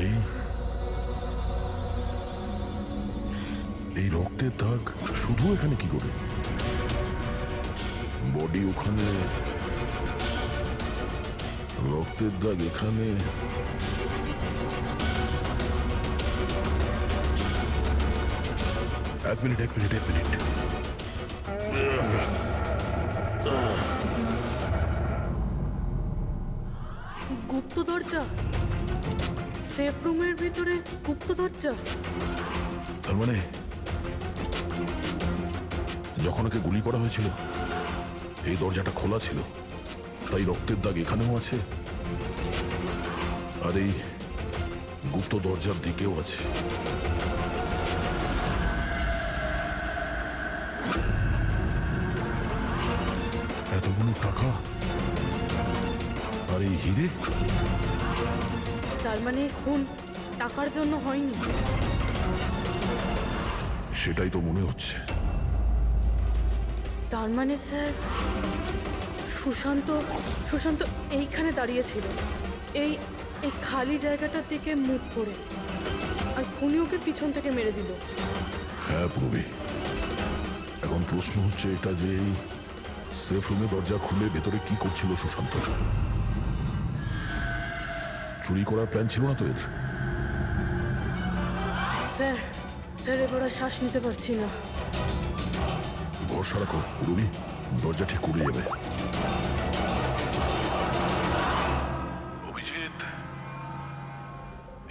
এই এই রক্তের দাগ শুধু এখানে কি করে? বডি ওখানে, রক্তের দাগ এখানে। এক মিনিট। গুপ্ত দরজা, সেফ রুমের ভিতরে গুপ্ত দরজা। তার মানে যখন ওকে গুলি করা হয়েছিল এই দরজাটা খোলা ছিল, তাই রক্তের দাগ এখানেও আছে আর এই গুপ্ত দরজার দিকেও আছে। এতগুলো টাকা আর এই হিরে, তার মানে এই খুন টাকার জন্য হয়নি। সেটাই তো মনে হচ্ছে। তার মানে স্যার সুশান্ত এইখানে দাঁড়িয়েছিল, এই এই খালি জায়গাটার দিকে মুখ করে, আর খুনি ওকে পিছন থেকে মেরে দিল। হ্যাঁ পূর্বী, এখন প্রশ্ন হচ্ছে এটা যে এই সেফ রুমে দরজা খুলে ভেতরে কি করছিল সুশান্ত? চুরি করার প্ল্যান ছিল না তো এর? স্যার এবার আর শ্বাস নিতে পারছি না। ভরসা রাখো পূর্বী, দরজা ঠিক করে যাবে। অভিজিৎ,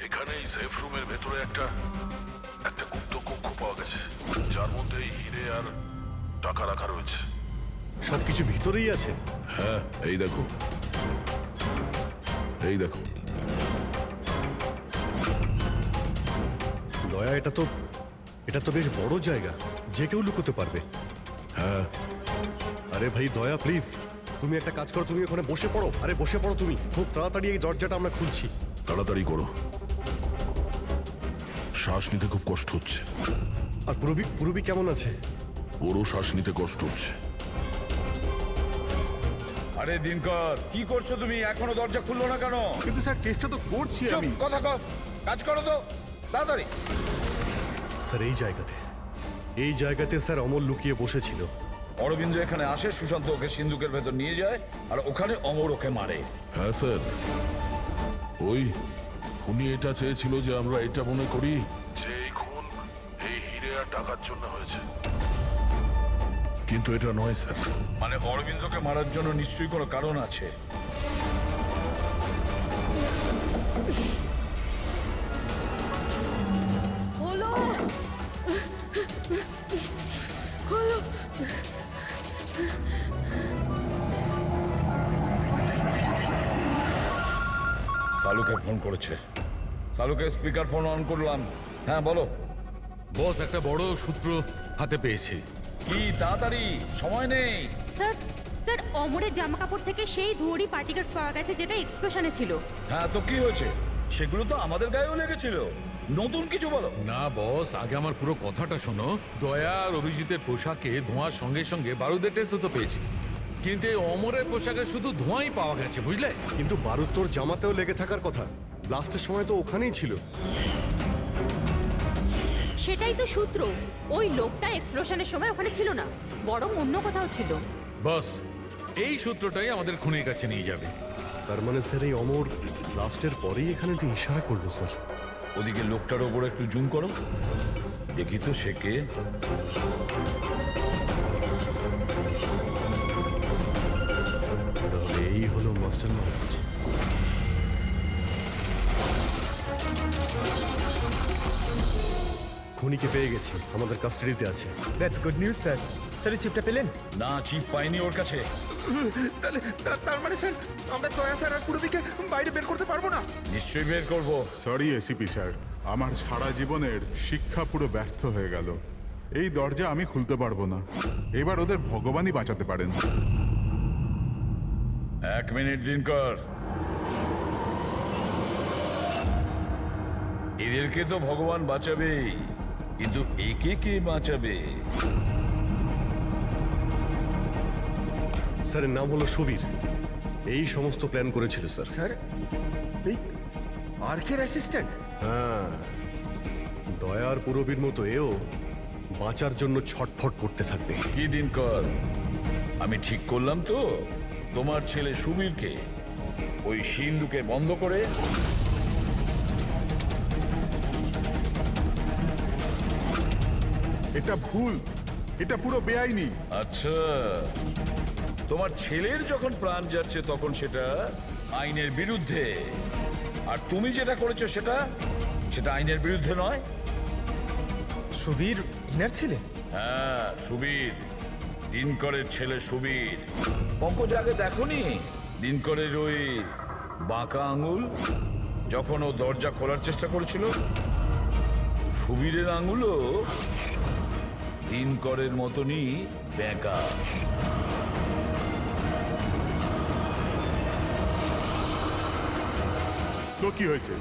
এখানে এই সেফ রুমের ভেতরে একটা গুপ্ত কক্ষ পাওয়া গেছে, যার মধ্যে এই হিরে আর টাকা রাখা রয়েছে। সবকিছু ভিতরেই আছে। হ্যাঁ, এই দেখো। দয়া, এটা তো বেশ বড় জায়গা, যে কেউ লুকোতে পারবে। হ্যাঁ, আরে ভাই দয়া, প্লিজ তুমি একটা কাজ করো, তুমি ওখানে বসে পড়ো। আরে বসে পড়ো তুমি, খুব তাড়াতাড়ি এই দরজাটা আমরা খুলছি। তাড়াতাড়ি করো, শ্বাস নিতে খুব কষ্ট হচ্ছে। আর পুরবি কেমন আছে? ওরও শ্বাস নিতে কষ্ট হচ্ছে। আরে দিনকর, কি করছো তুমি? এখনো দরজা খুললো না কেন? কিন্তু স্যার চেষ্টা তো করছি চুপ, আমি। কথা কম, কাজ করো তো তাড়াতাড়ি। স্যার এই জায়গাতে স্যার অমর লুকিয়ে বসেছিল। অরবিন্দ এখানে আসে, সুশান্ত ওকে সিন্ধুকের ভেতর নিয়ে যায়, আর ওখানে অমর ওকে মারে। হ্যাঁ স্যার, ওই খুনি এটা চেয়েছিল যে আমরা এটা মনে করি যে এই খুন এই হিরে আর টাকার জন্য হয়েছে, কিন্তু এটা নয় স্যার। মানে অরবিন্দকে মারার জন্য নিশ্চয়ই কোনো কারণ আছে। খোলো, খোলো। সালুকে ফোন করেছে। সালুকে স্পিকার ফোন অন করলাম। হ্যাঁ বলো। বস, একটা বড় সূত্র হাতে পেয়েছি। কি তাড়াতাড়ি, সময় নেই। স্যার অমরের জামা কাপড় থেকে সেই ধুয়োরই পার্টিকেলস পাওয়া গেছে যেটা এক্সপ্লোশনে ছিল। হ্যাঁ তো কি হয়েছে? সেগুলো তো আমাদের গায়েও লেগেছিল। নতুন কিছু বলো। না বস, আগে আমার পুরো কথাটা শোনো। দয়া আর অভিজিতের পোশাকে ধোঁয়ার সঙ্গে সঙ্গে বারুদের টেস্টও তো পেয়েছি, কিন্তু এই অমরের পোশাকে শুধু ধোঁয়াই পাওয়া গেছে, বুঝলে? কিন্তু বারুদ তোর জামাতেও লেগে থাকার কথা, ব্লাস্টের সময় তো ওখানেই ছিল। সেটাই তো সূত্র, ওই লোকটা এক্সপ্লোশনের সময় ওখানে ছিল না, বরং অন্য কোথাও ছিল। বস, এই সূত্রটাই আমাদের খুনির কাছে নিয়ে যাবে। তার মানে স্যার এই অমর ব্লাস্টের পরেই এখানে একটু ইশারা করলো স্যার। ওদিকে লোকটার ওপর একটু জুম করো, দেখি তো সে কে। তাহলে এই হলো মাস্টার মাইন্ড। খুনিকে পেয়ে গেছি, আমাদের কাস্টাডিতে আছে। That's good news sir. Sir চিপটা পেলেন? না, চিপ পাইনি ওর কাছে। তাহলে তার মানে স্যার আমরা দয়া স্যার আর পুরবিকে বাইরে বের করতে পারবো না? নিশ্চয়ই বের করবো। সরি এসিপি স্যার, আমার সারা জীবনের শিক্ষা পুরো ব্যর্থ হয়ে গেল। এই দরজা আমি খুলতে পারবো না। এবার ওদের ভগবানই বাঁচাতে পারেন। 1 মিনিট দিনকর, এদেরকে তো ভগবান বাঁচাবেই, কিন্তু একে কে বাঁচাবে? স্যারের নাম হলো সুবীর, এই সমস্ত প্ল্যান করেছিল স্যার। Sir আর্কের assistant? হ্যাঁ, দয়ার পুরবীর মতো এও বাঁচার জন্য ছটফট করতে থাকবে। কি দিনকর, আমি ঠিক করলাম তো তোমার ছেলে সুবীরকে ওই সিন্ধুকে বন্ধ করে এটা ভুল, এটা পুরো বেআইনি। আচ্ছা, তোমার ছেলের যখন প্রাণ যাচ্ছে তখন সেটা আইনের বিরুদ্ধে, আর তুমি যেটা করেছো সেটা সেটা আইনের বিরুদ্ধে নয়। সুবীর ইনার ছেলে? হ্যাঁ, সুবীর, দিনকরের ছেলে সুবীর। পঙ্কজ, আগে দেখোনি দিনকরের ওই বাঁকা আঙুল যখন ও দরজা খোলার চেষ্টা করেছিল? সুবীরের আঙুলও দিনকরের মতনই বেঁকা। তো কি হয়েছে?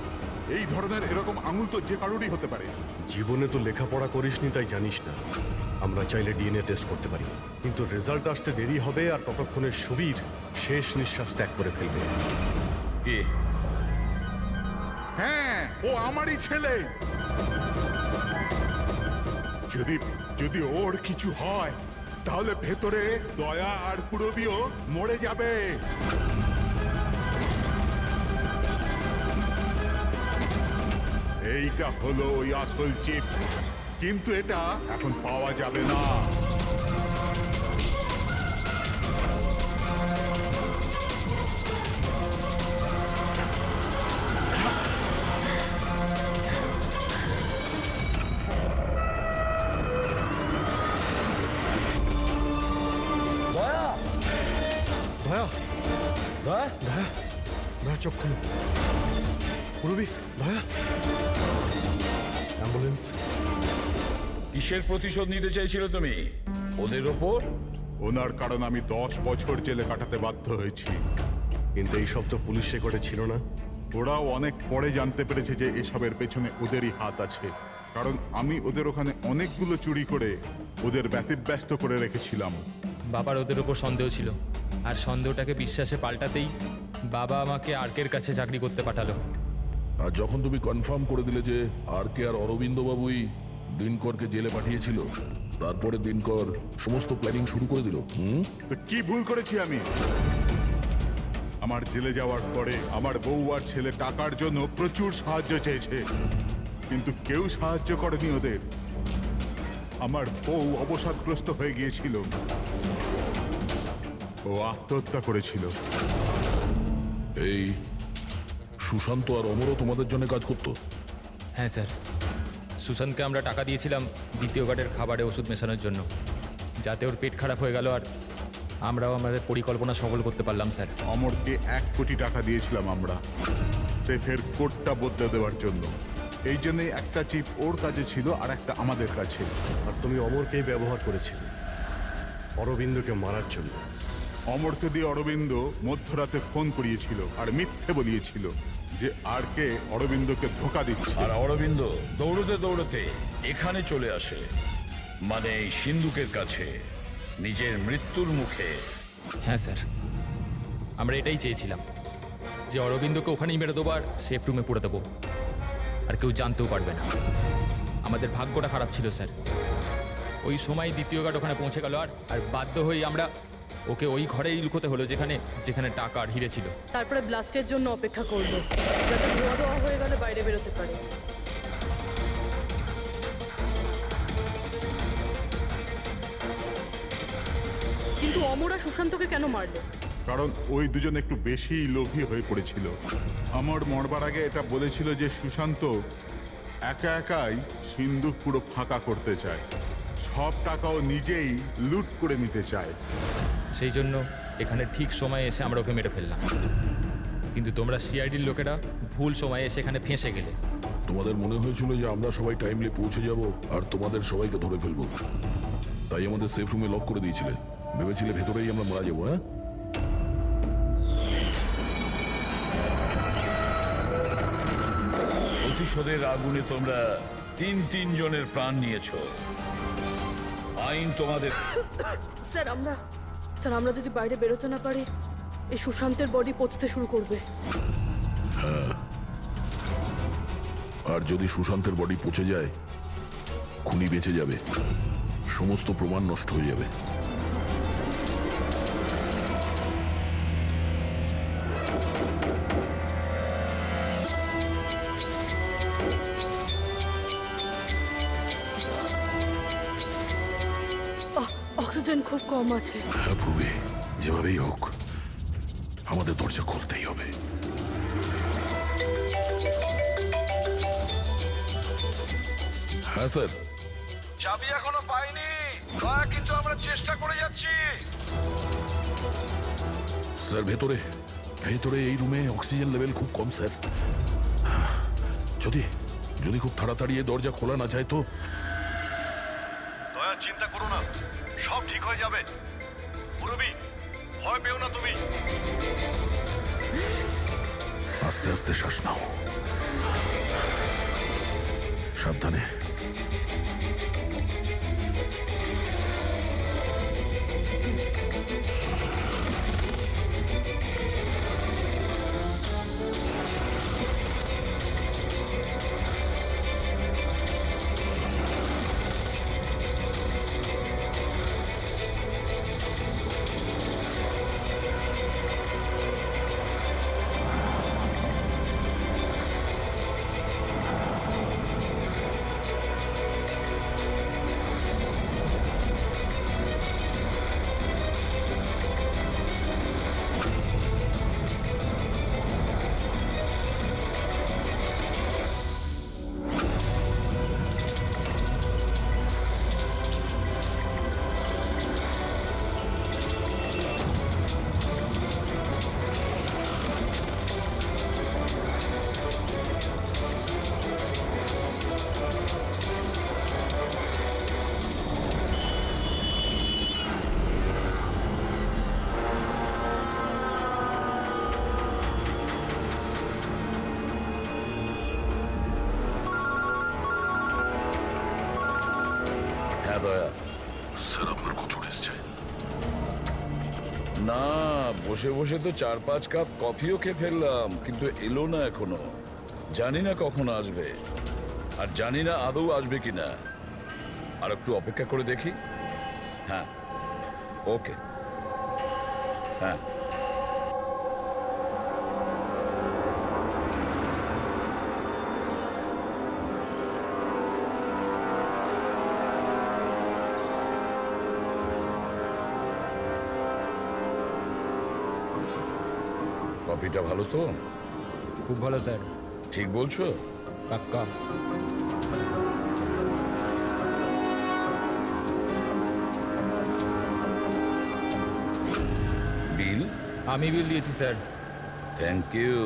এই ধরনের এরকম আঙুল তো যে কারোরই হতে পারে। জীবনে তো লেখাপড়া করিসনি তাই জানিস না। আমরা চাইলে ডিএনএ টেস্ট করতে পারি, কিন্তু রেজাল্ট আসতে দেরি হবে, আর ততক্ষণে সুবীর শেষ নিঃশ্বাস ত্যাগ করে ফেলবে। কি? হ্যাঁ, ও আমারই ছেলে। যদি যদি ওর কিছু হয় তাহলে ভেতরে দয়া আর পুরবীও মরে যাবে। এইটা হলো ওই আসল চিপ, কিন্তু এটা এখন পাওয়া যাবে না। দয়া, দয়া, দয়া, দয়া, দয়া চোখ খুলো। পুরবী, দয়া, অ্যাম্বুলেন্স। কিসের প্রতিশোধ নিতে চাইছিল তুমি ওদের ওপর? ওনার কারণ আমি 10 বছর জেলে কাটাতে বাধ্য হয়েছি। কিন্তু এই সব তো পুলিশ রেকর্ডে ছিল না। ওরাও অনেক পরে জানতে পেরেছে যে এসবের পেছনে ওদেরই হাত আছে, কারণ আমি ওদের ওখানে অনেকগুলো চুরি করে ওদের ব্যতিব্যস্ত করে রেখেছিলাম। বাবার ওদের ওপর সন্দেহ ছিল, আর সন্দেহটাকে বিশ্বাসে পাল্টাতেই বাবা আমাকে আর্কের কাছে চাকরি করতে পাঠালো। আর যখন তুমি কনফার্ম করে দিলে যে আর কে আর অরবিন্দ বাবুই দিনকরকে জেলে পাঠিয়েছিল, তারপরে দিনকর সমস্ত প্ল্যানিং শুরু করে দিল। তো কি ভুল করেছি আমি? আমার জেলে যাওয়ার পরে আমার বউ আর ছেলে টাকার জন্য প্রচুর সাহায্য চেয়েছে, কিন্তু কেউ সাহায্য করেনি ওদের। আমার বউ অবসাদগ্রস্ত হয়ে গিয়েছিল, ও আত্মহত্যা করেছিল। এই সুশান্ত আর অমরও তোমাদের জন্য কাজ করতো? হ্যাঁ স্যার, সুশান্তকে আমরা টাকা দিয়েছিলাম দ্বিতীয় গার্ডের খাবারে ওষুধ মেশানোর জন্য, যাতে ওর পেট খারাপ হয়ে গেল, আর আমরাও আমাদের পরিকল্পনা সফল করতে পারলাম স্যার। অমরকে 1 কোটি টাকা দিয়েছিলাম আমরা সেফের কোডটা বদলে দেওয়ার জন্য। এই জন্যই একটা চিপ ওর কাছে ছিল আর একটা আমাদের কাছে। আর তুমি অমরকেই ব্যবহার করেছিলে অরবিন্দকে মারার জন্য। অমরকে দিয়ে অরবিন্দ মধ্যরাতে ফোন করিয়েছিল আর মিথ্যে বলিয়েছিল যে আর কে অরবিন্দকে ধোকা দিচ্ছে। আর অরবিন্দ দৌড়তে দৌড়তে এখানে চলে আসে, মানে এই সিন্ধুকের কাছে, নিজের মৃত্যুর মুখে। হ্যাঁ স্যার, আমরা এটাই চেয়েছিলাম, যে অরবিন্দকে ওখানেই মেরে দেবো আর সেফ রুমে পুরে দেবো, আর কেউ জানতেও পারবে না। আমাদের ভাগ্যটা খারাপ ছিল স্যার। ওই সময় দ্বিতীয় গার্ড ওখানে পৌঁছে গেল, আর বাধ্য হয়ে আমরা ওকে ওই ঘরেই লুকোতে হলো যেখানে যেখানে টাকা আর হিরে ছিল। তারপরে ব্লাস্টের জন্য অপেক্ষা করলো, যাতে ধোয়া ধোয়া হয়ে গেলে বাইরে বেরোতে পারে। কিন্তু অমর আর সুশান্তকে কেন মারলো? কারণ ওই দুজন একটু বেশি লোভী হয়ে পড়েছিল। আমার মরবার আগে এটা বলেছিল যে সুশান্ত একা একাই সিন্ধুক পুরো ফাঁকা করতে চায়, সব টাকাও নিজেই লুট করে নিতে চায়। সেই জন্য এখানে ঠিক সময়ে এসে আমরা ওকে মেরে ফেললাম, কিন্তু তোমরা সিআইডির লোকেরা ভুল সময়ে এসে এখানে ফেঁসে গেলে। তোমাদের মনে হয়েছিল যে আমরা সবাই টাইমলি পৌঁছে যাব আর তোমাদের সবাইকে ধরে ফেলবো, তাই আমাদের সেফ রুমে লক করে দিয়েছিলে। ভেবেছিলে ভেতরেই আমরা মারা যাবো। হ্যাঁ, প্রতিশোধের আগুনে তোমরা 3 জনের প্রাণ নিয়েছো। আইন তোমাদের। স্যার আমরা যদি বাইরে বেরোতে না পারি, এই সুশান্তের বডি পচতে শুরু করবে। আর যদি সুশান্তের বডি পচে যায়, খুনি বেঁচে যাবে, সমস্ত প্রমাণ নষ্ট হয়ে যাবে। অক্সিজেন খুব কম আছে। হ্যাঁ প্রবি, যেভাবেই হোক আমাদের দরজা খুলতেই হবে। হ্যাঁ স্যার। চাবি এখনো পাইনি, কিন্তু আমরা চেষ্টা করে যাচ্ছি। স্যার ভেতরে ভেতরে এই রুমে অক্সিজেন লেভেল খুব কম স্যার। যদি যদি খুব তাড়াতাড়ি এই দরজা খোলা না যায় তো। দয়া, চিন্তা করো না, সব ঠিক হয়ে যাবে। মুরবি, ভয় পেও না তুমি। আস্তে আস্তে শ্বাস নাও, সাবধানে। হ্যাঁ দয়া। স্যার আপনার কচুর এসছে। না, বসে বসে তো 4-5 কাপ কফিও খেয়ে ফেললাম, কিন্তু এলো না এখনো। জানি না কখন আসবে, আর জানি না আদৌ আসবে কিনা। আর একটু অপেক্ষা করে দেখি। হ্যাঁ, ওকে। হ্যাঁ, কফিটা ভালো তো? খুব ভালো স্যার, ঠিক বলছো? পাক্কা। বিল? আমি বিল দিয়েছি স্যার। Thank you.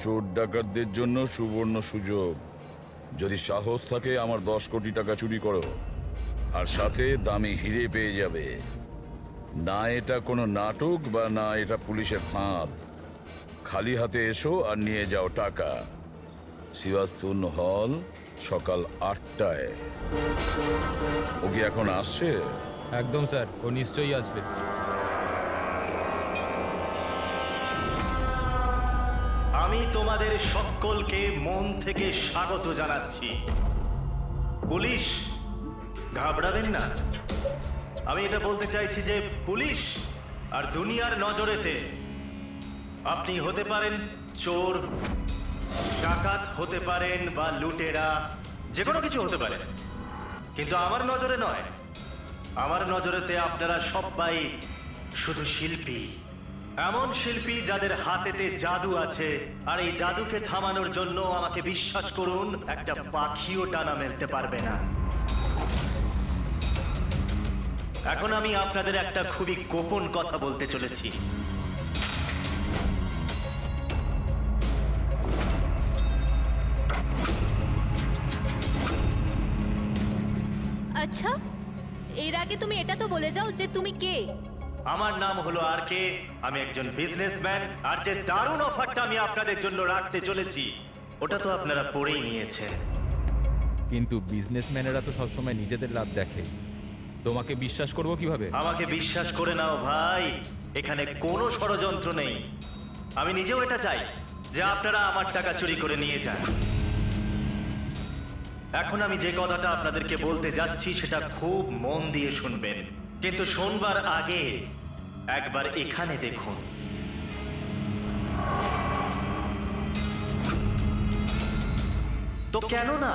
চোর ডাকাতদের জন্য সুবর্ণ সুযোগ। যদি সাহস থাকে আমার 10 কোটি টাকা চুরি করো, আর সাথে দামি হিরে পেয়ে যাবে। না এটা কোনো নাটক, বা না এটা পুলিশের ফাঁদ। খালি হাতে এসো আর নিয়ে যাও টাকা। সিবাস্তুন হল, সকাল 8টায়। ও কি এখন আসছে? একদম স্যার, ও নিশ্চয়ই আসবে। আমি তোমাদের সকলকে মন থেকে স্বাগত জানাচ্ছি। পুলিশ, ঘাবড়াবেন না। আমি এটা বলতে চাইছি যে পুলিশ আর দুনিয়ার নজরেতে আপনি হতে পারেন চোর, ডাকাত হতে পারেন, বা লুটেরা, যে কোনো কিছু হতে পারে, কিন্তু আমার নজরে নয়। আমার নজরেতে আপনারা সবাই শুধু শিল্পী। এমন শিল্পী যাদের হাতেতে জাদু আছে, আর এই জাদুকে থামানোর জন্য আমাকে বিশ্বাস করুন, একটা পাখিও ডানা মেলতে পারবে না। এখন আমি আপনাদের একটা খুবই গোপন কথা বলতে চলেছি। আচ্ছা, এর আগে তুমি এটা তো বলে যাও যে তুমি কে। আমার নাম হলো আর কে, আমি একজন বিজনেসম্যান, আর যে দারুণ অফারটা আমি আপনাদের জন্য রাখতে চলেছি ওটা তো আপনারা পড়েই নিয়েছেন। কিন্তু বিজনেসম্যানেরা তো সবসময় নিজেদের লাভ দেখে, তোমাকে বিশ্বাস করবো কিভাবে? আমাকে বিশ্বাস করে নাও ভাই, এখানে কোনো ষড়যন্ত্র নেই। আমি নিজেও এটা চাই, যে আপনারা আমার টাকা চুরি করে নিয়ে যান। এখন আমি যে কথাটা আপনাদেরকে বলতে যাচ্ছি সেটা খুব মন দিয়ে শুনবেন, কিন্তু শোনবার আগে একবার এখানে দেখুন। তো কেন না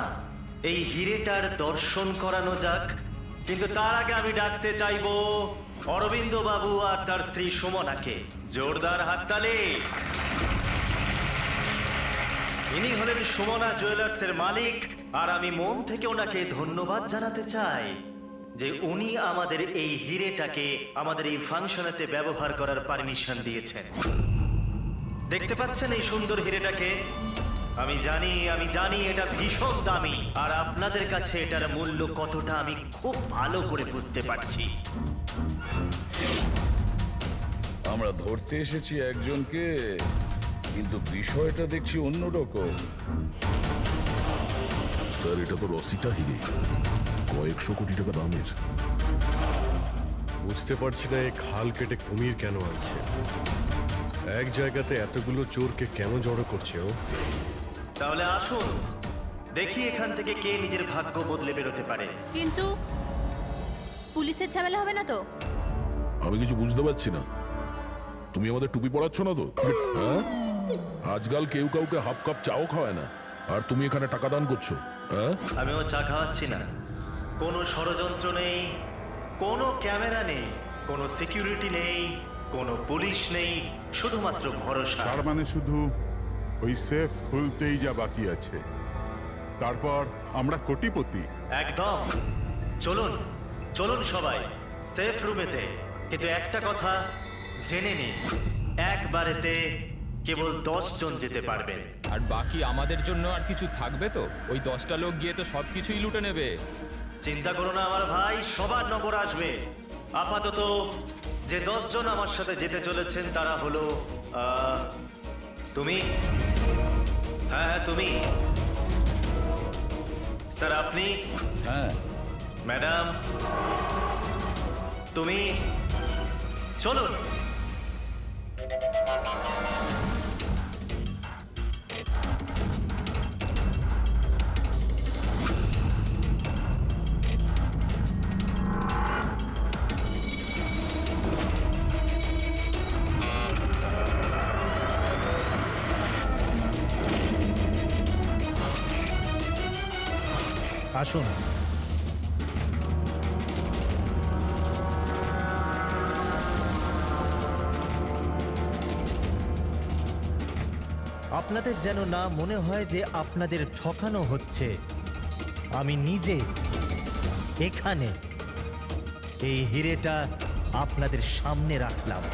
এই হিরেটার দর্শন করানো যাক, কিন্তু তার আগে আমি ডাকতে চাইবো অরবিন্দ বাবু আর তার স্ত্রী সুমনাকে। জোরদার হাততালি। ইনি হলেন সুমনা জুয়েলার্সের মালিক, আর আমি মন থেকে ওনাকে ধন্যবাদ জানাতে চাই যে উনি আমাদের এই হিরেটাকে আমাদের এই ফাংশনেতে ব্যবহার করার পারমিশন দিয়েছেন। দেখতে পাচ্ছেন এই সুন্দর হিরেটাকে? আমি জানি এটা ভীষণ দামি, আর আপনাদের কাছে এটার মূল্য কতটা আমি খুব ভালো করে বুঝতে পারছি। আমরা ধরতে এসেছি একজনকে, কিন্তু বিষয়টা দেখছি অন্যরকম। স্যার, এটা তো রসিটা হিরে, কয়েকশো কোটি টাকা দামের। বুঝতে পারছি না, এই খাল কেটে কুমির কেন আনছে? এক জায়গাতে এতগুলো চোরকে কেন জড়ো করছে ও? তাহলে আসুন দেখি এখান থেকে কে নিজের ভাগ্য বদলে বেরোতে পারে। কিন্তু পুলিশের ঝামেলা হবে না তো? আমি কিছু বুঝতে পারছি না। তুমি আমাদের টুপি পড়াচ্ছ না তো? হ্যাঁ, আজকাল কেউ কাউকে হাফ কাপ চাও খাওয়ায় না, আর তুমি এখানে টাকা দান করছো। হ্যাঁ, আমিও চা খাওয়াচ্ছি না। কোনো ষড়যন্ত্র নেই, কোনো ক্যামেরা নেই, কোনো সিকিউরিটি নেই, কোনো পুলিশ নেই, শুধুমাত্র ভরসা। তার মানে শুধু ওই সেফ খুলতেই যা বাকি আছে, তারপর আমরা কোটিপতি। একদম। চলুন চলুন সবাই সেফ রুমেতে। কিন্তু একটা কথা জেনে নিন, একবারেতে কেবল 10 জন যেতে পারবেন। আর বাকি আমাদের জন্য আর কিছু থাকবে তো? ওই 10টা লোক গিয়ে তো সব কিছুই লুটে নেবে। চিন্তা করো না আমার ভাই, সবার নম্বর আসবে। আপাতত যে 10 জন আমার সাথে যেতে চলেছেন তারা হলো তুমি, হ্যাঁ তুমি, স্যার আপনি, হ্যাঁ, ম্যাডাম তুমি। চলুন। আসুন। আপনাদের যেন না মনে হয় যে আপনাদের ঠকানো হচ্ছে। আমি নিজে এখানে এই হিরেটা আপনাদের সামনে রাখলাম।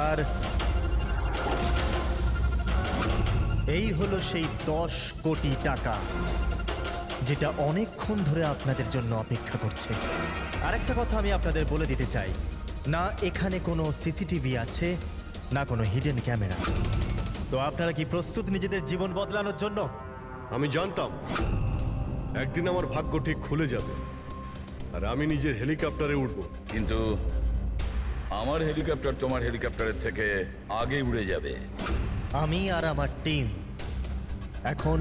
আর এই হলো সেই 10 কোটি টাকা যেটা অনেকক্ষণ ধরে আপনাদের জন্য অপেক্ষা করছে। আরেকটা কথা আমি আপনাদের বলে দিতে চাই, না এখানে কোনো সিসিটিভি আছে, না কোনো হিডেন ক্যামেরা। তো আপনারা কি প্রস্তুত নিজেদের জীবন বদলানোর জন্য? আমি জানতাম একদিন আমার ভাগ্য ঠিক খুলে যাবে, আর আমি নিজের হেলিকপ্টারে উঠবো। কিন্তু আমার হেলিকপ্টার তোমার হেলিকপ্টারের থেকে আগে উড়ে যাবে। আমি আর আমার টিম এখন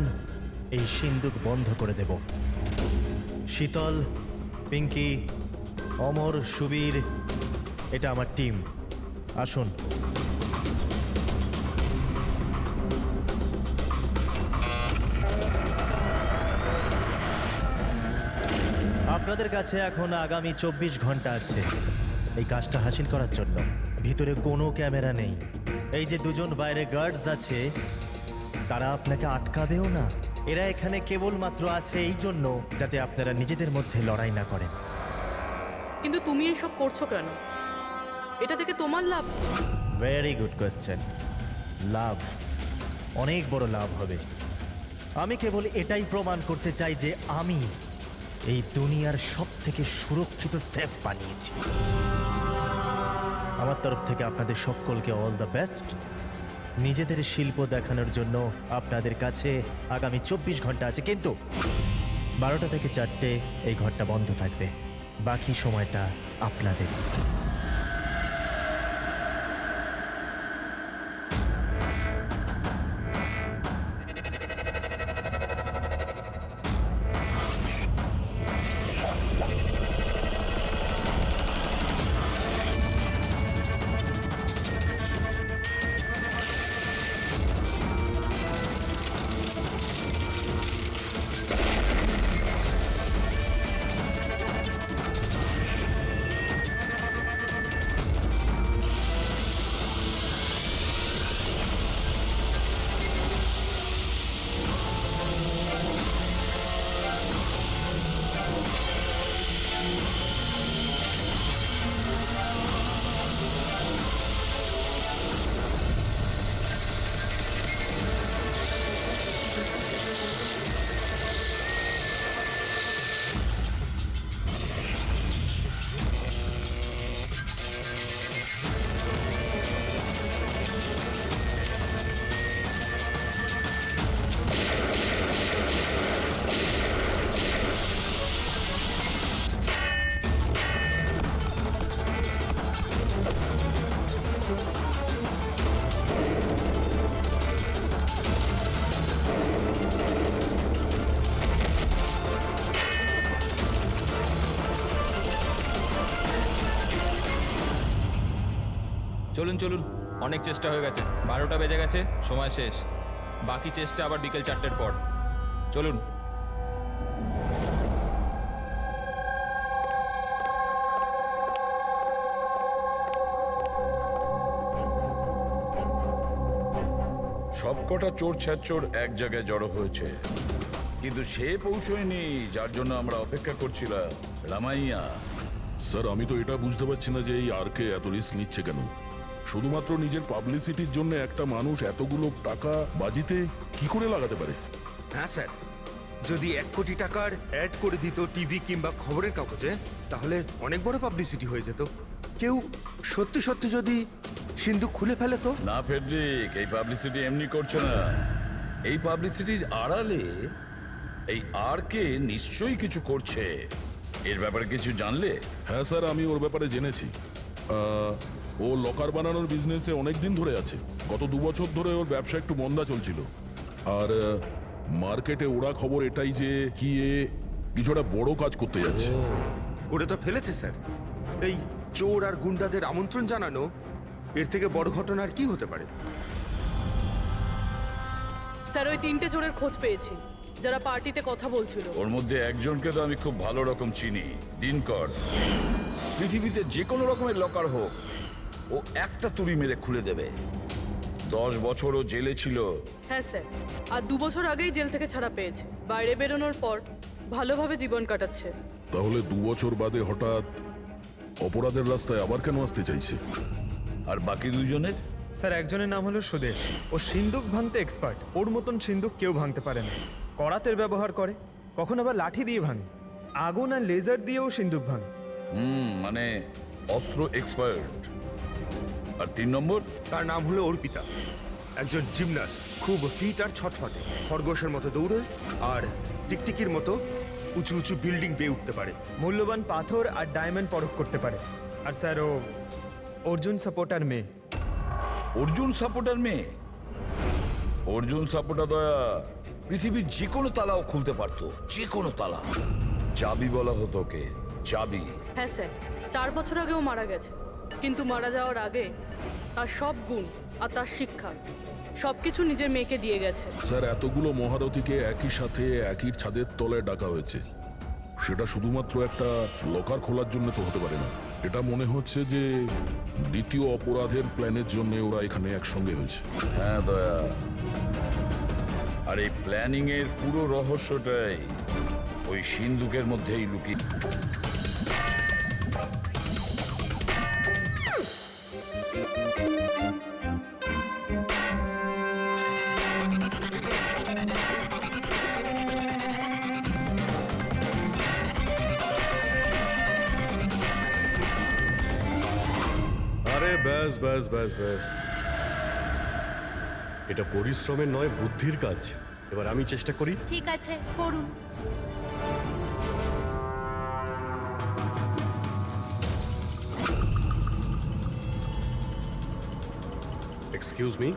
এই সিন্দুক বন্ধ করে দেব। শীতল, পিঙ্কি, অমর, সুবীর, এটা আমার টিম। আসুন। আপনাদের কাছে এখন আগামী 24 ঘন্টা আছে এই কাজটা হাসিল করার জন্য। ভিতরে কোনো ক্যামেরা নেই। এই যে দুজন বাইরে গার্ডস আছে, তারা আপনাকে আটকাবেও না। এরা এখানে কেবলমাত্র আছে এই জন্য যাতে আপনারা নিজেদের মধ্যে লড়াই না করেন। কিন্তু তুমি এসব করছো কেন? এটা থেকে তোমার লাভ কি? Very good question. লাভ, অনেক বড় লাভ হবে। আমি কেবল এটাই প্রমাণ করতে চাই যে আমি এই দুনিয়ার সব থেকে সুরক্ষিত সেফ বানিয়েছি। আমার তরফ থেকে আপনাদের সকলকে অল দ্য বেস্ট। নিজেদের শিল্প দেখানোর জন্য আপনাদের কাছে আগামী 24 ঘন্টা আছে, কিন্তু 12টা থেকে 4টে এই ঘরটা বন্ধ থাকবে। বাকি সময়টা আপনাদের। চলুন চলুন, অনেক চেষ্টা হয়ে গেছে। 12টা বেজে গেছে, সময় শেষ। বাকি চেষ্টা আবার বিকেল 4টের পর। চলুন। সবকটা চোর ছ্যাচোর এক জায়গায় জড়ো হয়েছে, কিন্তু সে পৌঁছয়নি যার জন্য আমরা অপেক্ষা করছিলাম। রামাইয়া। স্যার, আমি তো এটা বুঝতে পারছি না যে এই আর কে এত রিস্ক নিচ্ছে কেন। শুধুমাত্র নিজের পাবলিসিটির জন্য একটা মানুষ এতগুলো টাকা বাজিতে কি করে লাগাতে পারে? হ্যাঁ স্যার, যদি 1 কোটি টাকার অ্যাড করে দিত টিভি কিংবা খবরের কাগজে, তাহলে অনেক বড় পাবলিসিটি হয়ে যেত। কেউ সত্যি সত্যি যদি সিন্ধুক খুলে ফেলে তো? না ফেডরিক, এই পাবলিসিটি এমনি করছে না। এই পাবলিসিটির আড়ালে এই আর কে নিশ্চয়ই কিছু করছে। এর ব্যাপারে কিছু জানলে? হ্যাঁ স্যার, আমি ওর ব্যাপারে জেনেছি। ও লকার বানানোর বিজনেসে অনেক দিন ধরে আছে। গত 2 বছর ধরে ওর ব্যবসা একটু মন্দা চলছিল। আর মার্কেটে ওরা খবর এটাই যে কি এ কিছুটা বড় কাজ করতে যাচ্ছে। করে তো ফেলেছে স্যার। এই চোর আর গুন্ডাদের আমন্ত্রণ জানানো, এর থেকে বড় ঘটনা আর কি হতে পারে? স্যার, ওই 3টে চোরের খোঁজ পেয়েছি যারা পার্টিতে কথা বলছিল। ওর মধ্যে একজনকে তো আমি খুব ভালো রকম চিনি, দিনকর। পৃথিবীতে যে কোনো রকমের লকার হোক, ও একটা তুড়ি মেরে খুলে দেবে। 10 বছরও জেলে ছিল। হ্যাঁ স্যার, আর 2 বছর আগেই জেল থেকে ছাড়া পেয়েছে। বাইরে বেরোনোর পর ভালোভাবে জীবন কাটাচ্ছে। তাহলে 2 বছর বাদে হঠাৎ অপরাধের রাস্তায় আবার কেন আসতে চাইছে? আর বাকি দুজনের? স্যার, একজনের নাম হলো সুদেশ। ও সিন্দুক ভাঙতে এক্সপার্ট। ওর মতন সিন্দুক কেউ ভাঙতে পারে না। করাতের ব্যবহার করে, কখন আবার লাঠি দিয়ে ভাঙে, আগুন আর লেজার দিয়েও সিন্দুক ভাঙে। মানে অস্ত্র এক্সপার্ট। আর 3 নম্বর? তার নাম হলো অর্পিতা, একজন জিমনাস্ট। খুব ফিট আর ছটফটে, খরগোশের মতো দৌড়ে আর টিকটিকির মতো উঁচু উঁচু বিল্ডিং বেয়ে উঠতে পারে। মূল্যবান পাথর আর ডায়মন্ড পরখ করতে পারে। আর স্যার, ও অর্জুন সাপোর্টার মেয়ে। অর্জুন সাপোর্টার মেয়ে? অর্জুন সাপোর্টার দয়া পৃথিবীর যে কোনো তালাও খুলতে পারতো, যে কোনো তালা। চাবি বলা হতো ওকে, চাবি। হ্যাঁ স্যার, 4 বছর আগেও মারা গেছে। কিন্তু মারা যাওয়ার আগে তার সব গুণ আর তার শিক্ষা সবকিছু নিজের মেয়েকে দিয়ে গেছে। স্যার, এতগুলো মহারথীকে একই সাথে একই ছাদের তলায় ডাকা হয়েছে, সেটা শুধুমাত্র একটা লকার খোলার জন্য তো হতে পারে না। এটা মনে হচ্ছে যে দ্বিতীয় অপরাধের প্ল্যানের জন্য ওরা এখানে একসঙ্গে হয়েছে। হ্যাঁ দয়া, আর এই প্ল্যানিং এর পুরো রহস্যটাই ওই সিন্ধুকের মধ্যেই লুকিয়ে। আরে ব্যাস ব্যাস ব্যাস ব্যাস, এটা পরিশ্রমের নয়, বুদ্ধির কাজ। এবার আমি চেষ্টা করি। ঠিক আছে, করুন। Excuse me.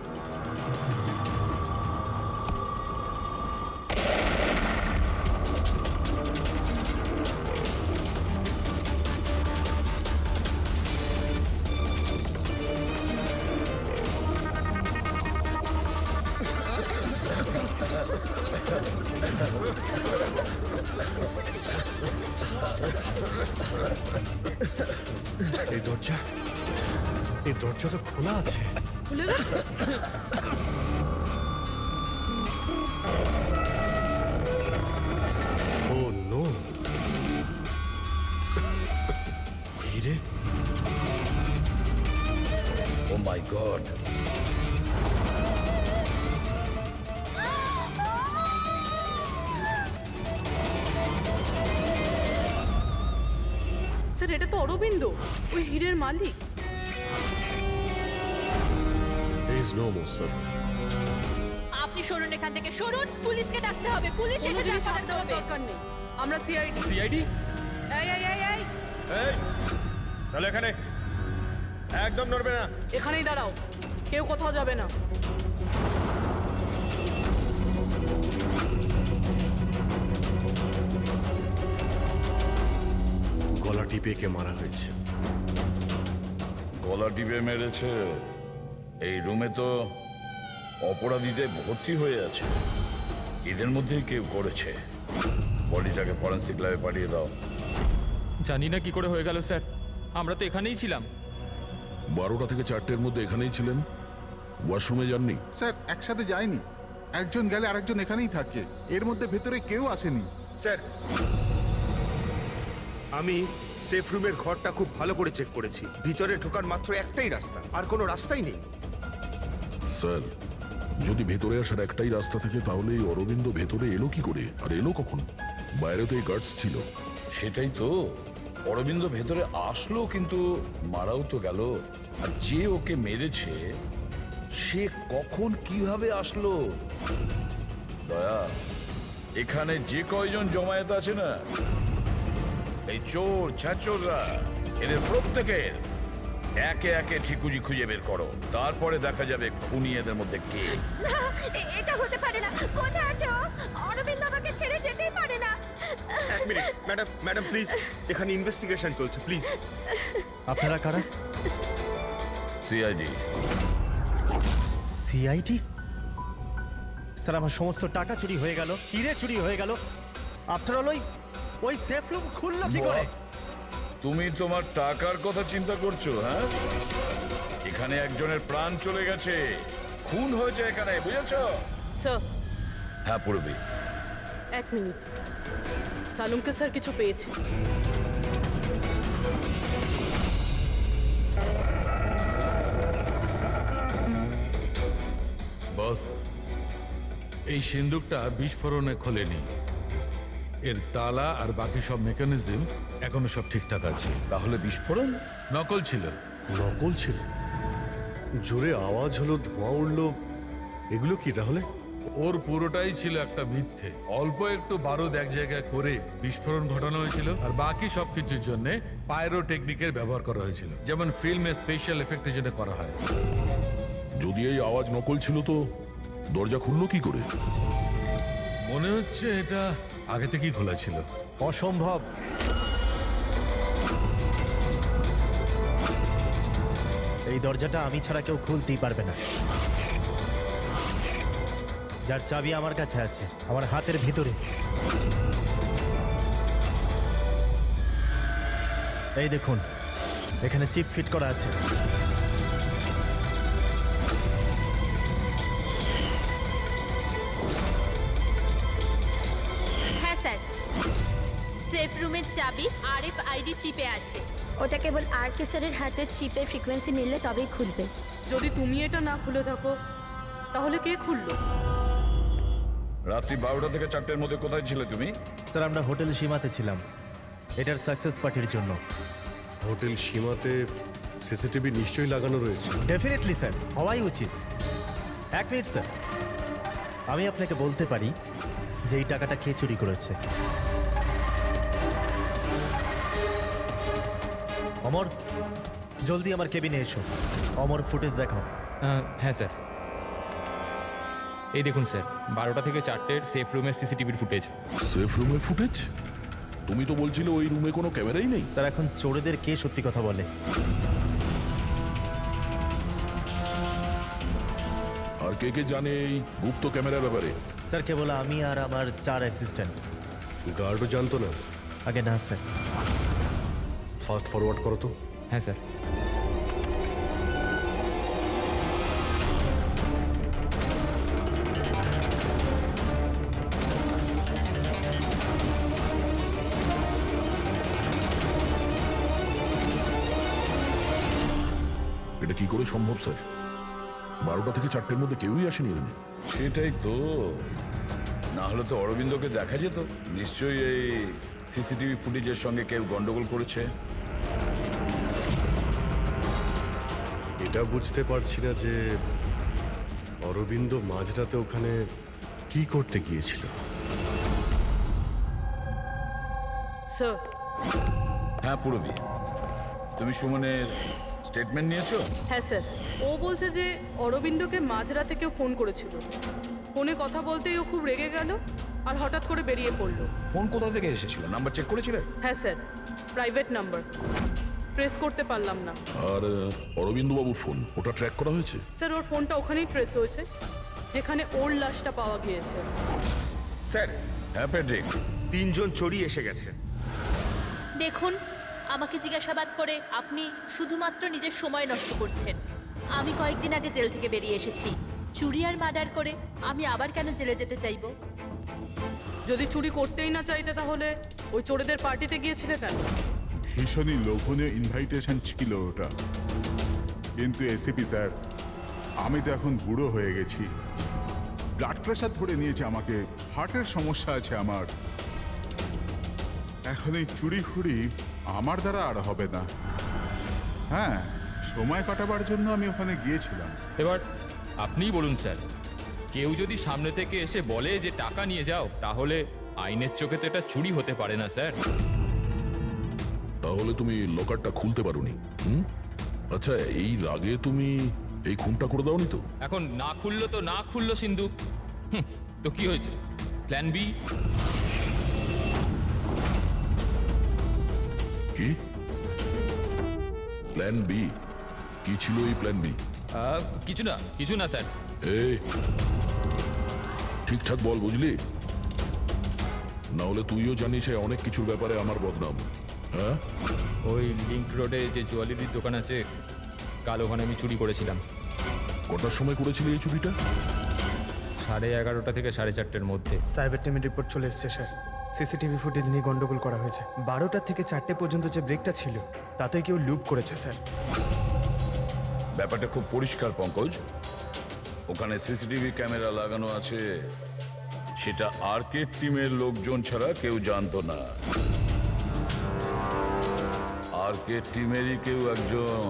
এই দরজা তো খোলা আছে। খুলে গেছে? ও নো, হিরে। ও মাই গড, স্যার, এটা তো অরবিন্দ, ওই হীরের মালিক। There is no more, sir. আপনি সরুন এখান থেকে, সরুন। পুলিশকে ডাকতে হবে, পুলিশ কোনো এসে জিনিস দেখা হাত দেওয়ার হবে। দরকার নেই। আমরা সিআইডি। সিআইডি? এই এই এই এই, এই চলো এখানে, একদম নড়বে না। এখানেই দাঁড়াও, কেউ কোথাও যাবে না। গলা টিপে কে মারা হয়েছে? গলা টিপে মেরেছে। এই রুমে তো অপরাধীদের ভর্তি হয়ে আছে, এদের মধ্যেই কেউ করেছে। বডিটাকে ফরেন্সিক ল্যাবে পাঠিয়ে দাও। জানি না কি করে হয়ে গেল স্যার, আমরা তো এখানেই ছিলাম। 12টা থেকে 4টের মধ্যে এখানেই ছিলেন, ওয়াশরুমে যাননি? স্যার একসাথে যায়নি, একজন গেলে আরেকজন এখানেই থাকে, এর মধ্যে ভেতরে কেউ আসেনি। স্যার, আমি সেফ রুমের ঘরটা খুব ভালো করে চেক করেছি। ভিতরে ঢোকার মাত্র একটাই রাস্তা, আর কোনো রাস্তাই নেই। স্যার, যদি ভেতরে আসার একটাই রাস্তা থাকে তাহলে এই অরবিন্দ ভেতরে এলো কি করে, আর এলো কখন? বাইরে তো এই গার্ডস ছিল। সেটাই তো, অরবিন্দ ভেতরে আসলো কিন্তু মারাও তো গেল। আর যে ওকে মেরেছে সে কখন কিভাবে আসলো? দয়া, এখানে যে কয়জন জমায়েত আছে না, এই চোর ছাচোররা, এদের প্রত্যেকের একে একে ঠিকুজি খুঁজে বের করো, তারপরে দেখা যাবে খুনি এদের মধ্যে কে। এটা হতে পারে না। কোথায় আছে ও? অরবিন্দ আমাকে ছেড়ে যেতেই পারে না। এক মিনিট, ম্যাডাম ম্যাডাম প্লিজ, এখানে ইনভেস্টিগেশন চলছে, প্লিজ। আপনারা কারা? সিআইডি। সিআইডি? স্যার, আমার সমস্ত টাকা চুরি হয়ে গেল, হিরে চুরি হয়ে গেল। আফটার অল ওই সেফ রুম খুললো কি করে? তুমি তোমার টাকার কথা চিন্তা করছো? হ্যাঁ, এখানে একজনের প্রাণ চলে গেছে, খুন হয়েছে এখানে, বুঝেছ? স্যার, হ্যাঁ পূর্বী, 1 মিনিট। সালুমকে স্যার কিছু পেয়েছে। বস, এই সিন্দুকটা বিস্ফোরণে খোলেনি। এর তালা আর বাকি সব মেকানিজম এখনো সব ঠিকঠাক আছে। তাহলে বিস্ফোরণ নকল ছিল। নকল ছিল? জোরে আওয়াজ হলো, ধোঁয়া উঠলো, এগুলো কি তাহলে? ওর পুরোটাই ছিল একটা মিথ্যে। অল্প একটু বারুদ এক জায়গায় করে বিস্ফোরণ ঘটানো হয়েছিল, আর বাকি সবকিছুর জন্য পাইরো টেকনিকের ব্যবহার করা হয়েছিল, যেমন ফিল্মে স্পেশাল এফেক্টের জন্য করা হয়। যদি এই আওয়াজ নকল ছিল তো দরজা খুললো কি করে? মনে হচ্ছে এটা আগে থেকেই খোলা ছিল। অসম্ভব। এই দরজাটা আমি ছাড়া কেউ খুলতেই পারবে না। যার চাবি আমার কাছে আছে, আমার হাতের ভিতরে। এই দেখুন, এখানে চিপ ফিট করা আছে। হ্যাঁ স্যার, সেফ রুমের চাবি RFID চিপে আছে। ওটা কেবল RK স্যারের হাতের চিপের ফ্রিকোয়েন্সি মিললে তবেই খুলবে। যদি তুমি এটা না খুলে থাকো তাহলে কে খুললো? রাত্রি 12টা থেকে 4টের মধ্যে কোথায় ছিলে তুমি? স্যার, আমরা হোটেল সীমাতে ছিলাম এটার সাকসেস পার্টির জন্য। হোটেল সীমাতে সিসিটিভি নিশ্চয়ই লাগানো রয়েছে। ডেফিনেটলি স্যার, হওয়াই উচিত। এক মিনিট স্যার, আমি আপনাকে বলতে পারি যে এই টাকাটা কে চুরি করেছে। অমর, জলদি আমার কেবিনে এসো। অমর, ফুটেজ দেখাও। হ্যাঁ স্যার, এই দেখুন স্যার, 12টা থেকে 4টের সেফ রুমের সিসিটিভির ফুটেজ। সেফ রুমের ফুটেজ? তুমি তো বলছিলে ওই রুমে কোনো ক্যামেরাই নেই। স্যার, এখন চোরেদের কে সত্যি কথা বলে? আর কে কে জানে এই গুপ্ত ক্যামেরার ব্যাপারে? স্যার, কেবল আমি আর আমার 4 অ্যাসিস্ট্যান্ট। গার্ডও জানতো না? আগে না স্যার। ফাস্ট ফরওয়ার্ড করো তো। হ্যাঁ স্যার। এটা কি করে সম্ভব স্যার? 12টা থেকে 4টের মধ্যে কেউই আসেনি এখানে। সেটাই তো, না হলে তো অরবিন্দকে দেখা যেত। নিশ্চয়ই এই সিসিটিভি ফুটেজের সঙ্গে কেউ গন্ডগোল করেছে। এটা বুঝতে পারছি না যে অরবিন্দ মাঝরাতে ওখানে কি করতে গিয়েছিল। স্যার, হ্যাঁ পুরবি, তুমি সুমনের স্টেটমেন্ট নিয়েছো? হ্যাঁ স্যার, ও বলছে যে অরবিন্দকে মাঝরাতে কেউ ফোন করেছিল। ফোনে কথা বলতেই ও খুব রেগে গেল আর হঠাৎ করে বেরিয়ে পড়লো। ফোন কোথা থেকে এসেছিল? নাম্বার চেক করেছিলে? হ্যাঁ স্যার, প্রাইভেট নাম্বার, ট্রেস করতে পারলাম না। আর অরবিন্দ বাবুর ফোন, ওটা ট্র্যাক করা হয়েছে? স্যার, ওর ফোনটা ওখানেই ট্রেস হয়েছে যেখানে ওর লাশটা পাওয়া গিয়েছে। স্যার, হ্যাঁ প্যাট্রিক। 3 জন চোরি এসে গেছে। দেখুন, আমাকে জিজ্ঞাসাবাদ করে আপনি শুধুমাত্র নিজের সময় নষ্ট করছেন। আমি কয়েকদিন আগে জেল থেকে বেরিয়ে এসেছি। চুরি আর মার্ডার করে আমি আবার কেন জেলে যেতে চাইবো? যদি চুরি করতেই না চাইতে তাহলে ওই চোরেদের পার্টিতে গিয়েছিলে কেন? ভীষণই লোভনীয় ইনভাইটেশন ছিল ওটা। কিন্তু এসিপি স্যার, আমি তো এখন বুড়ো হয়ে গেছি। ব্লাড প্রেশার ধরে নিয়েছে আমাকে, হার্টের সমস্যা আছে আমার। এখন এই চুরি ফুরি আমার দ্বারা আর হবে না। হ্যাঁ, সময় কাটাবার জন্য আমি ওখানে গিয়েছিলাম। এবার আপনিই বলুন স্যার, কেউ যদি সামনে থেকে এসে বলে যে টাকা নিয়ে যাও, তাহলে আইনের চোখে তো এটা চুরি হতে পারে না স্যার। তাহলে তুমি লকারটা খুলতে পারোনি? আচ্ছা, এই রাগে তুমি এই খুনটা করে দাওনি তো? এখন না খুললো তো না খুললো সিন্ধুক, তো কি হয়েছে? Plan B? কি প্ল্যান বি? কি ছিল এই প্ল্যান বি? কিছু না স্যার। এই ঠিকঠাক বল, বুঝলি? না হলে তুইও জানিস এই অনেক কিছুর ব্যাপারে আমার বদনাম। হ্যাঁ, ওই লিংক রোডে যে জুয়েলারির দোকান আছে, কাল ওখানে আমি চুরি করেছিলাম। কটার সময় করেছিলি এই চুরিটা? 11:30 থেকে 4:30-এর মধ্যে। সাইবার টিমের রিপোর্ট চলে এসছে স্যার। সিসিটিভি ফুটেজ নিয়ে গন্ডগোল করা হয়েছে। 12টা থেকে 4টে পর্যন্ত যে ব্রেকটা ছিল তাতে কেউ লুপ করেছে স্যার। ব্যাপারটা খুব পরিষ্কার পঙ্কজ। ওখানে সিসিটিভি ক্যামেরা লাগানো আছে, সেটা আর্কেড টিমের লোকজন ছাড়া কেউ জানতো না। আর্কেড টিমেরই কেউ একজন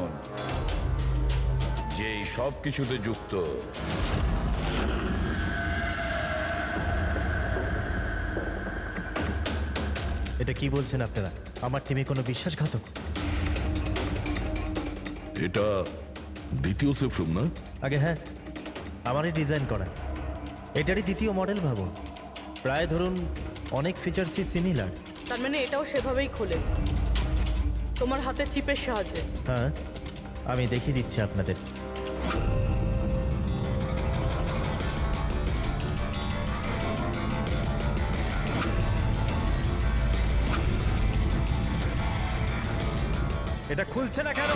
যে এই সব কিছুতে যুক্ত। এটা কি বলছেন আপনারা? আমার টিমে কোনো বিশ্বাসঘাতক? এটা দ্বিতীয় সেফ রুম না? আগে হ্যাঁ, আমারই ডিজাইন করা। এটারই দ্বিতীয় মডেল ভাবুন। প্রায় ধরুন অনেক ফিচার্সই সিমিলার। তার মানে এটাও সেভাবেই খোলে, তোমার হাতের চিপের সাহায্যে? হ্যাঁ, আমি দেখিয়ে দিচ্ছি আপনাদের। এটা খুলছে না কেন?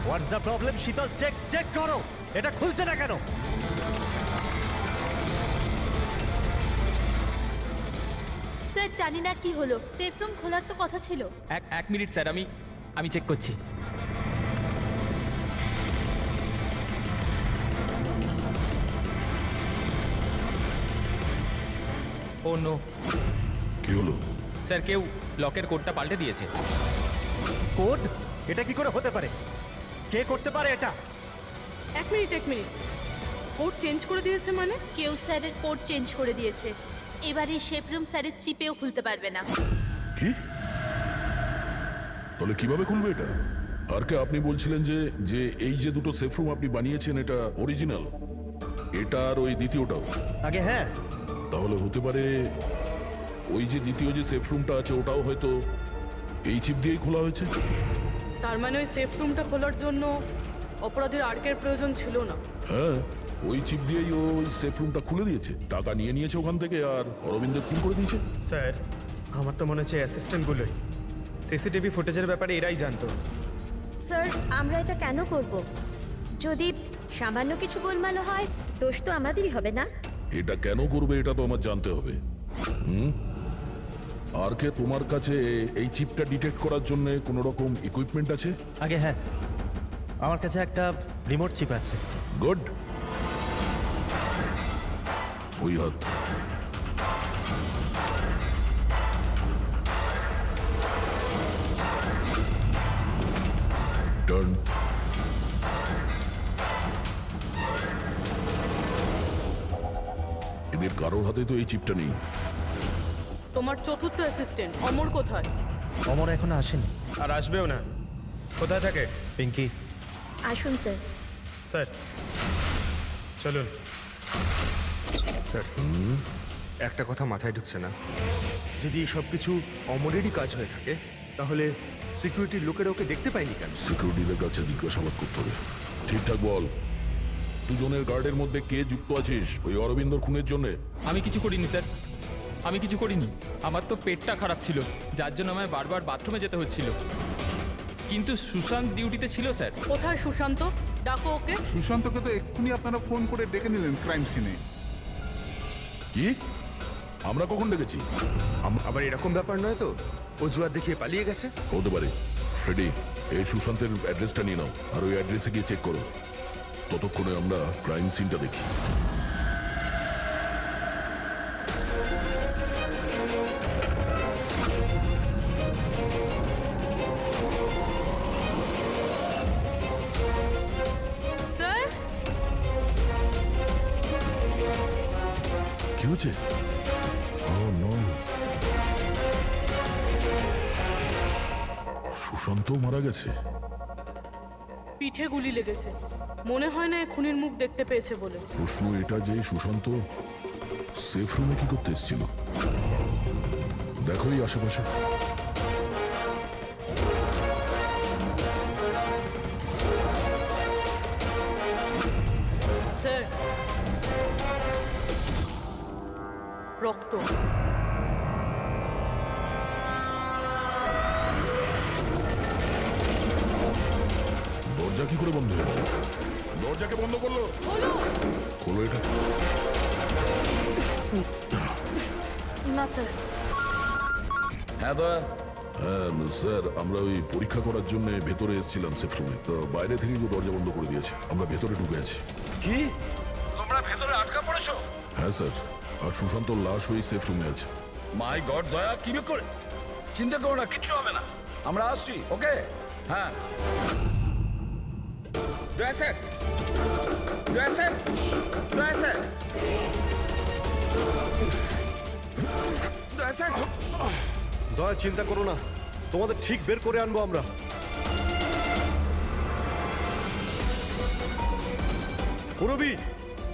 What's the problem? শীতল, চেক করো, এটা খুলছে না কেন? স্যার, জানি না কি হলো। সেফ রুম খোলার তো কথা ছিল। এক মিনিট স্যার, আমি চেক করছি। ও নো। কি হলো? স্যার, কেউ লকের কোডটা পাল্টে দিয়েছে। কোড? এটা কি করে হতে পারে? কে করতে পারে এটা? এক মিনিট, কোড চেঞ্জ করে দিয়েছে মানে? কেউ স্যারের কোড চেঞ্জ করে দিয়েছে। এবার এই শেফ রুম স্যারের চিপেও খুলতে পারবে না। কি? তাহলে কিভাবে খুলবে এটা? আর কে আপনি বলছিলেন যে যে এই যে দুটো সেফ রুম আপনি বানিয়েছেন এটা অরিজিনাল, এটা আর ওই দ্বিতীয়টাও? আগে হ্যাঁ, তাহলে হতে পারে ওই যে দ্বিতীয় যে সেফ রুমটা আছে ওটাও হয়তো এই চিপ দিয়েই খোলা হয়েছে। তার মানে ওই সেফ রুমটা খোলার জন্য অপরাধীর আর্কের প্রয়োজন ছিল না। হ্যাঁ, ওই চিপ দিয়েই ও ওই সেফ রুমটা খুলে দিয়েছে, টাকা নিয়ে নিয়েছে ওখান থেকে আর অরবিন্দের খুন করে দিয়েছে। স্যার, আমার তো মনে হচ্ছে অ্যাসিস্ট্যান্টগুলোই সিসিটিভি ফুটেজের ব্যাপারে এরাই জানতো। স্যার, আমরা এটা কেন করব? যদি সামান্য কিছু গোলমাল হয়, দোষ তো আমাদেরই হবে না? এটা কেন করবে এটা তো আমার জানতে হবে। আর কে তোমার কাছে এই চিপটা ডিটেক্ট করার জন্য কোনো রকম ইকুইপমেন্ট আছে? আগে হ্যাঁ, আমার কাছে একটা রিমোট চিপ আছে। গুড। ওই হাত। টার্ন। এদের কারোর হাতে তো এই চিপটা নেই। তোমার চতুর্থ অ্যাসিস্ট্যান্ট অমর কোথায়? অমর এখনো আসেনি। আর আসবেও না। কোথায় থাকে? পিঙ্কি, আসুন স্যার। স্যার চলুন। স্যার, একটা কথা মাথায় ঢুকছে না। যদি সব কিছু অমরেরই কাজ হয়ে থাকে, তাহলে সিকিউরিটির লোকেরা ওকে দেখতে পায়নি কেন? সিকিউরিটিদের কাছে জিজ্ঞাসাবাদ করতে হবে। ঠিকঠাক বল, দুজনের গার্ডের মধ্যে কে যুক্ত আছিস ওই অরবিন্দর খুনের জন্য? আমি কিছু করিনি স্যার, আমি কিছু করিনি। আমার তো পেটটা খারাপ ছিল, যার জন্য আমায় বারবার বাথরুমে যেতে হচ্ছিল। কিন্তু সুশান্ত ডিউটিতে ছিল স্যার। কোথায় সুশান্ত? ডাকো ওকে। সুশান্তকে তো এক্ষুনি আপনারা ফোন করে ডেকে নিলেন ক্রাইম সিনে। কি? আমরা কখন ডেকেছি? আবার এরকম ব্যাপার নয় তো অজুহাত দেখিয়ে পালিয়ে গেছে? হতে পারে। ফ্রেডি, এই সুশান্তের অ্যাড্রেসটা নিয়ে নাও আর ওই অ্যাড্রেসে গিয়ে চেক করো। ততক্ষণে আমরা ক্রাইম সিনটা দেখি। স্যার, কি হচ্ছে? Oh, no. সুশান্ত মারা গেছে। পিঠে গুলি লেগেছে। মনে হয় না এ খুনির মুখ দেখতে পেয়েছে বলে। প্রশ্ন এটা যে সুশান্ত সেফ রুমে কি করতে এসেছিল? দেখো এই আশেপাশে। স্যার, রক্ত। দরজা কি করে বন্ধ হলো? দরজাকে বন্ধ করলো? হলো খোলো এটা। না স্যার। হ্যাঁ দয়া, হ্যাঁ স্যার, আমরা ওই পরীক্ষা করার জন্য ভেতরে এসেছিলাম সেফ রুমে, তো বাইরে থেকে কেউ দরজা বন্ধ করে দিয়েছে। আমরা ভেতরে ঢুকে আছি। কি তোমরা ভেতরে আটকা পড়েছো? হ্যাঁ স্যার, আর সুশান্তর লাশ ওই সেফ রুমে আছে। মাই গড দয়া, কি করে? চিন্তা করো না, কিচ্ছু হবে না, আমরা আসছি। ওকে, হ্যাঁ। দয়া স্যার, দয়া স্যার, দয়া স্যার, দয়া স্যার। দয়া, চিন্তা করো না, তোমাদের ঠিক বের করে আনবো আমরা। পুরবি,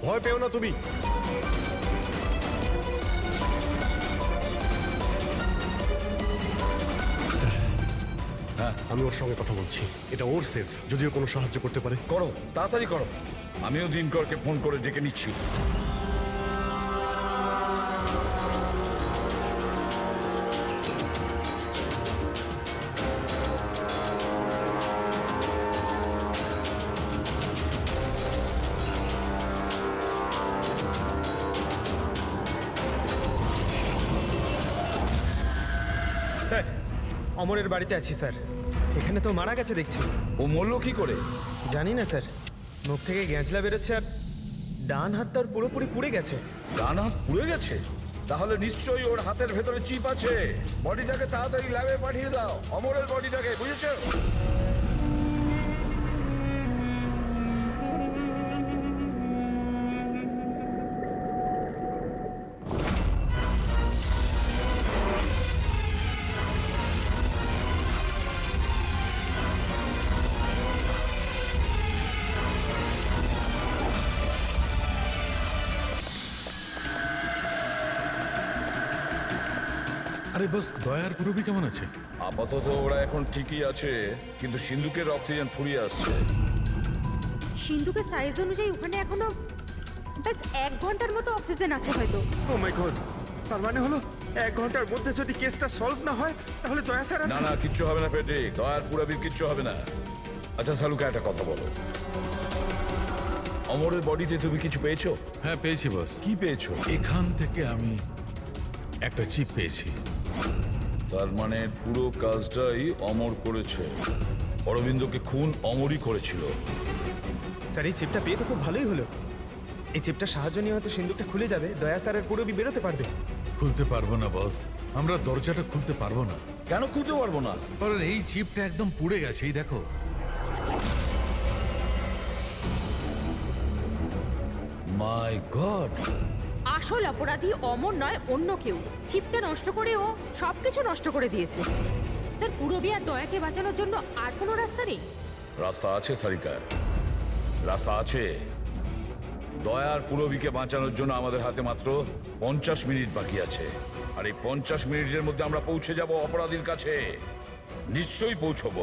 ভয় পেও না তুমি। স্যার, আমি ওর সঙ্গে কথা বলছি। এটা ওর সেফ, যদিও কোনো সাহায্য করতে পারে। করো, তাড়াতাড়ি করো। আমিও দিনকরকে ফোন করে ডেকে নিচ্ছি। স্যার, অমরের বাড়িতে আছি স্যার। এখানে তো মারা গেছে দেখছি। ও মরল কি করে? জানি না স্যার, মুখ থেকে গ্যাঁজলা বেরোচ্ছে আর ডান হাত তার পুরোপুরি পুড়ে গেছে। ডান হাত পুড়ে গেছে? তাহলে নিশ্চয়ই ওর হাতের ভেতরে চিপ আছে। বডিটাকে তাড়াতাড়ি ল্যাবে পাঠিয়ে দাও, অমরের বডিটাকে, বুঝেছো? আরে বস, দয়ার পুরবি কেমন আছে? আপাতত ওরা এখন ঠিকই আছে, কিন্তু সিন্ধুকের অক্সিজেন ফুরিয়ে আসছে। সিন্ধুকের সাইজ অনুযায়ী ওখানে এখনো ব্যাস 1 ঘন্টার মতো অক্সিজেন আছে হয়তো। ও মাই গড, তার মানে হলো 1 ঘন্টার মধ্যে যদি কেসটা সলভ না হয় তাহলে দয়া স্যার না না, কিচ্ছু হবে না পেট্রিক, দয়ার পুরবির কিচ্ছু হবে না। আচ্ছা সালুকা, একটা কথা বলো, অমরের বডিতে তুমি কিছু পেয়েছো? হ্যাঁ পেয়েছি বস। কি পেয়েছো? এখান থেকে আমি একটা চিপ পেয়েছি। তার মানে পুরো কাজটাই অমর করেছে। অরবিন্দকে খুন অমরই করেছিল। স্যার এই চিপটা পেয়ে তো খুব ভালোই হলো। এই চিপটা সাহায্য নিয়ে হয়তো সিন্ধুকটা খুলে যাবে, দয়া স্যারের পুরবি বেরোতে পারবে। খুলতে পারবো না বস, আমরা দরজাটা খুলতে পারবো না। কেন খুলতে পারবো না? কারণ এই চিপটা একদম পুড়ে গেছে, এই দেখো। মাই গড! আসল অপরাধী অমর নয়, অন্য কেউ। চিপটা নষ্ট করে ও সবকিছু নষ্ট করে দিয়েছে। স্যার পুরবি আর দয়াকে বাঁচানোর জন্য আর কোনো রাস্তা নেই? রাস্তা আছে সারিকা, রাস্তা আছে। দয়ার পুরবিকে বাঁচানোর জন্য আমাদের হাতে মাত্র 50 মিনিট বাকি আছে। আর এই 50 মিনিটের মধ্যে আমরা পৌঁছে যাব অপরাধীর কাছে। নিশ্চয়ই পৌঁছবো।